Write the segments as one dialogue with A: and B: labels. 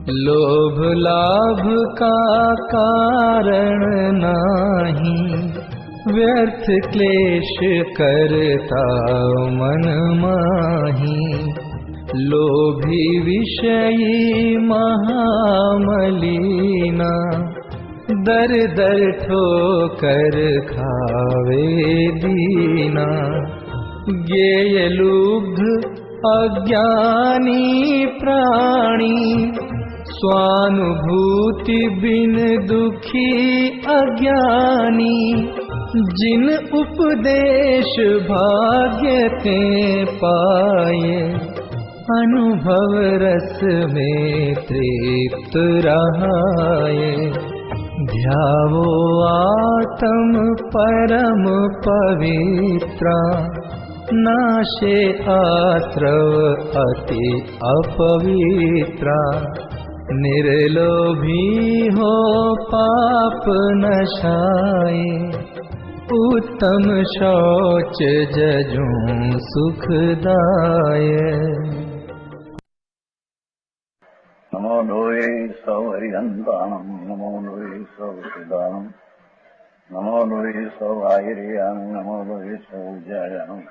A: लोभ लाभ का कारण नाही, व्यर्थ क्लेश करता मन माही। लोभी विषयी महामलीना, दर दर ठोकर खावे दीना। ज्ञेय लुब्ध अज्ञानी प्राणी, स्वानुभूति बिन दुखी अज्ञानी। जिन उपदेश भाग्य ते पाए, अनुभव रस में तृप्त रहाए। ध्यावो आत्म परम पवित्रा, नाशे आत्रव अति अपवित्रा। निर्लोभी हो पाप नशाए, उत्तम शौच जजों सुखदाय।
B: नमो लोये सौ हरिहंताणं, नमो लोये सौ सुदानं, नमो लोये सौ आयर्यानं, नमो लोये सौ जयानं,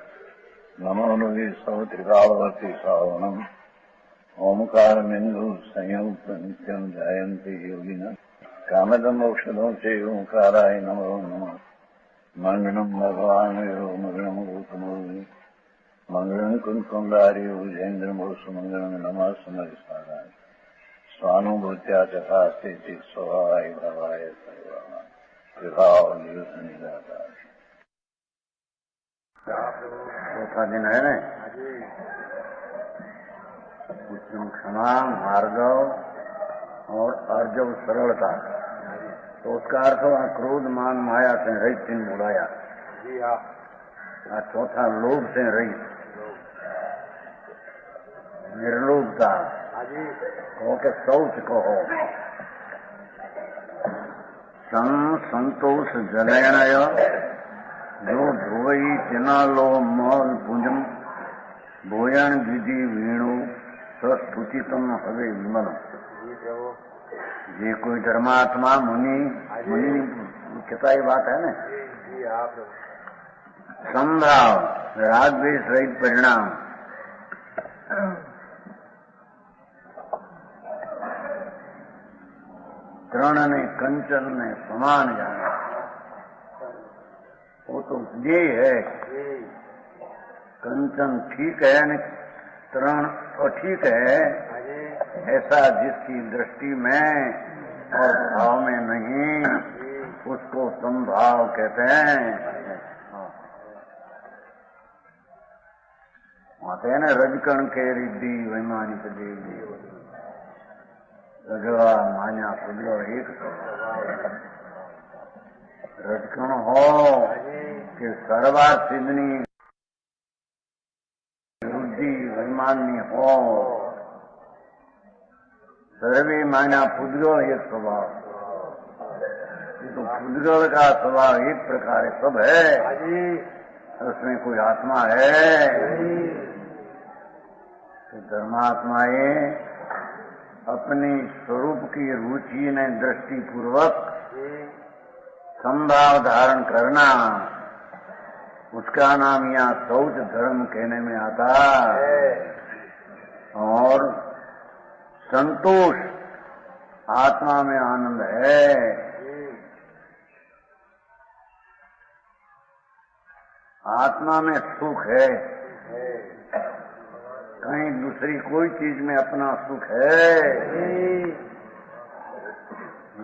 B: नमो लोये सौ त्रिकालवर्ती सावनं। ओंकारमिन्दु संयुक्त नित्यं ध्यायन्ति योगिनः। कामदं मोक्षदं च ओंकाराय नमो नमः। मंगलम भगवान मंगलम रूपमोहि, मंगलम कुंकुंडारी उजेन्द्रमोसु, मंगलम नमः समरिसाराय। स्वानुभूत्या चकास्ते स्वभावाय भवाय सर्वाय, विभाव निदाताय। चौथा दिन है न, उत्तम क्षमा, मार्गव और अर्जव सरलता। तो उसका अर्थ हुआ क्रोध मान माया से रहित दिन बुलाया। चौथा लोभ से रहित, निर्लोभता कहो के शौच कहो। संतोष जलयनय, जो धोई तिना लो मल पुंजम। भोजन विधि वीणु सस्तुतितम हवे विमल। ये कोई धर्मात्मा मुनि कहता ही बात है ना। संभाव राग द्वेष रहित परिणाम। तृण ने कंचन ने समान जाना, वो तो ये है। कंचन ठीक है न तृण अठीक है, ऐसा जिसकी दृष्टि में और भाव में नहीं, उसको संभाव कहते हैं। आते हैं ना, रजकण के रिद्धि वैमानिक देवी, रजवा मान्या पुजो एक। रजकण हो कि सर्वा सिद्धनी बुद्धि वैमान्य हो, सर्वे माना पुद्गल एक स्वभाव। ये तो पुद्गल का स्वभाव एक प्रकार सब है, उसमें कोई आत्मा है। तो धर्मात्माएं अपनी स्वरूप की रुचि ने दृष्टि पूर्वक संभाव धारण करना, उसका नाम यहाँ शौच धर्म कहने में आता। और संतोष आत्मा में आनंद है। आत्मा में सुख है, कहीं दूसरी कोई चीज में अपना सुख है।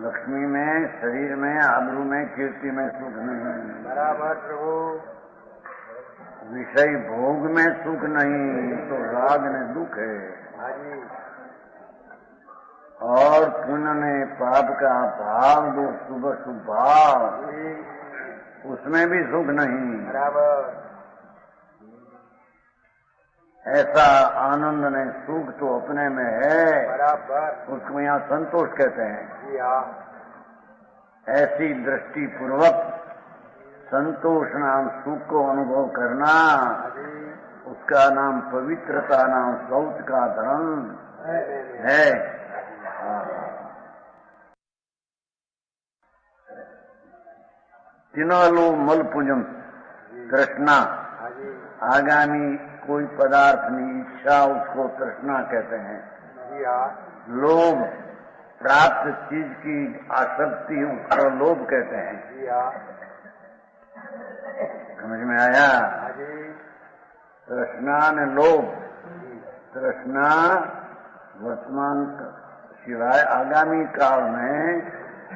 B: लक्ष्मी में, शरीर में, आबरू में, कीर्ति में सुख नहीं। बराबर प्रभु। विषय भोग में सुख नहीं, तो राग में दुख है। और पुण्य ने पाप का भाव दो, शुभ शुभ भाव, उसमें भी सुख नहीं। बराबर। ऐसा आनंद ने सुख तो अपने में है, बराबर, उसको यहाँ संतोष कहते हैं। ऐसी दृष्टि पूर्वक संतोष नाम सुख को अनुभव करना, उसका नाम पवित्रता नाम शौच का धर्म है। तिनालु मलपुंजम तृष्णा, आगामी कोई पदार्थ नहीं, इच्छा उसको तृष्णा कहते हैं। लोभ, प्राप्त चीज की आसक्ति उसको लोभ कहते हैं। समझ में आया? तृष्णा ने लोभ, तृष्णा वर्तमान सिवाय आगामी काल में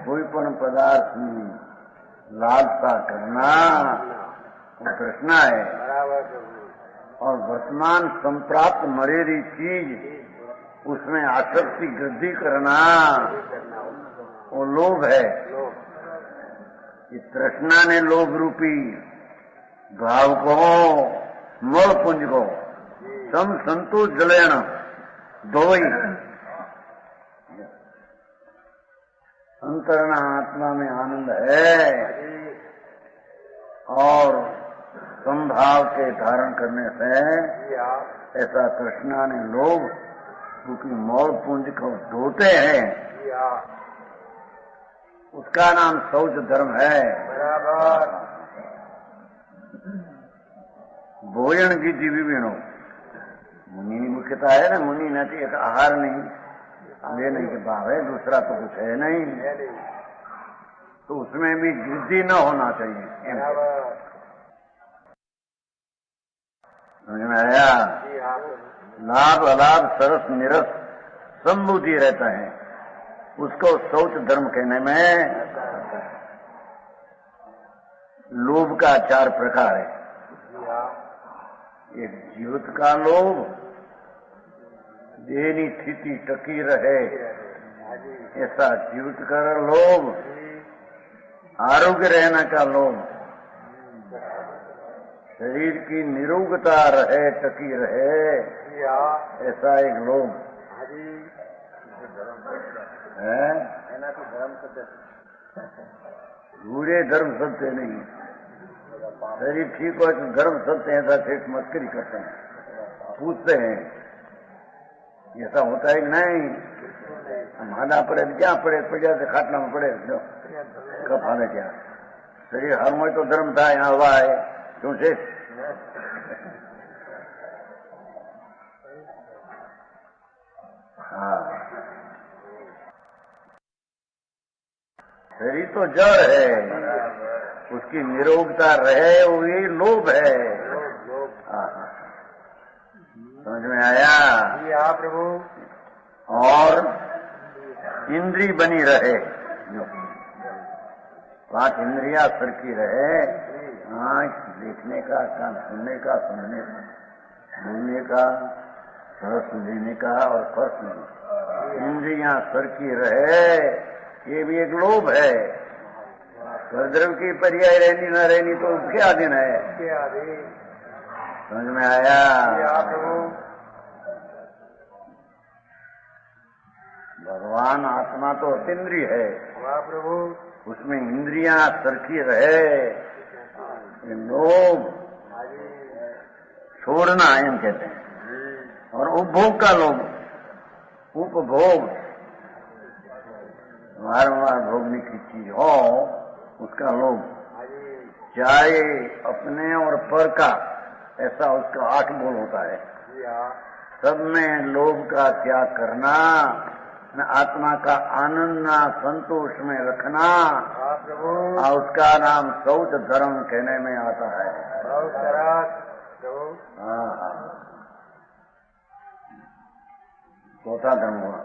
B: कोई पण पदार्थ में लालसा करना वो तृष्णा है। और वर्तमान संप्राप्त मरेरी चीज उसमें आसक्ति वृद्धि करना वो लोभ है। ये तृष्णा ने लोभ रूपी भाव को, मोह पुंज को सम संतु जलयन धोई, अंतरना आत्मा में आनंद है और संभाव के धारण करने से ऐसा कृष्णा ने लोग क्योंकि मोह पुंज को धोते हैं, उसका नाम शौच धर्म है। बराबर। भोजन की जीवी बेनो मुनि की मुख्यता है ना, मुनि न एक आहार नहीं लेने के भाव है, दूसरा तो कुछ है नहीं, तो उसमें भी वृद्धि न होना चाहिए। समझ में आया? लाभ अलाभ सरस निरस संबुद्धि रहता है, उसको शौच धर्म कहने में। लोभ का 4 प्रकार है। एक जीवित का लोभ, देनी स्थिति टकी रहे ऐसा जीवित कर लोभ, आरोग्य रहने का लोभ, शरीर की निरोगता रहे टकी रहे ऐसा एक लोभ है। बूढ़े धर्म सत्य नहीं, शरीर ठीक हो तो धर्म सत्य ऐसा ठेठ मस्करी करते हैं, पूछते हैं ऐसा होता है कि नहीं? मादा पड़े क्या पड़े, पड़ा से खाटला में पड़े कब हाले क्या शरीर हर मोय तो धर्म था, यहाँ हुआ है क्यों से? हाँ, शरीर तो जड़ है, उसकी निरोगता रहे वो ये लोभ है। समझ में आया? हाँ प्रभु। और इंद्री बनी रहे, 5 इंद्रियां सरकी रहे, आँख देखने का, कान सुनने का, समझने का, बोलने का, रस लेने का और स्पर्श लेने, इंद्रियां सरकी रहे, ये भी एक लोभ है। स्वद्रव की पर्याय रहनी न रहनी तो उसके अधीन है। समझ में आया? भगवान आत्मा तो अतीन्द्रिय है प्रभु, उसमें इंद्रियां सरकी रहे, लोभ छोड़ना एम कहते हैं। और उपभोग का लोभ, उपभोग वारंवार भोगने की चीज हो उसका लोभ, चाहे अपने और पर का, ऐसा उसका 8 बोल होता है। सब में लोभ का त्याग करना, न आत्मा का आनंद न संतोष में रखना, और उसका नाम शौच धर्म कहने में आता है। हाँ, चौथा धर्म हुआ।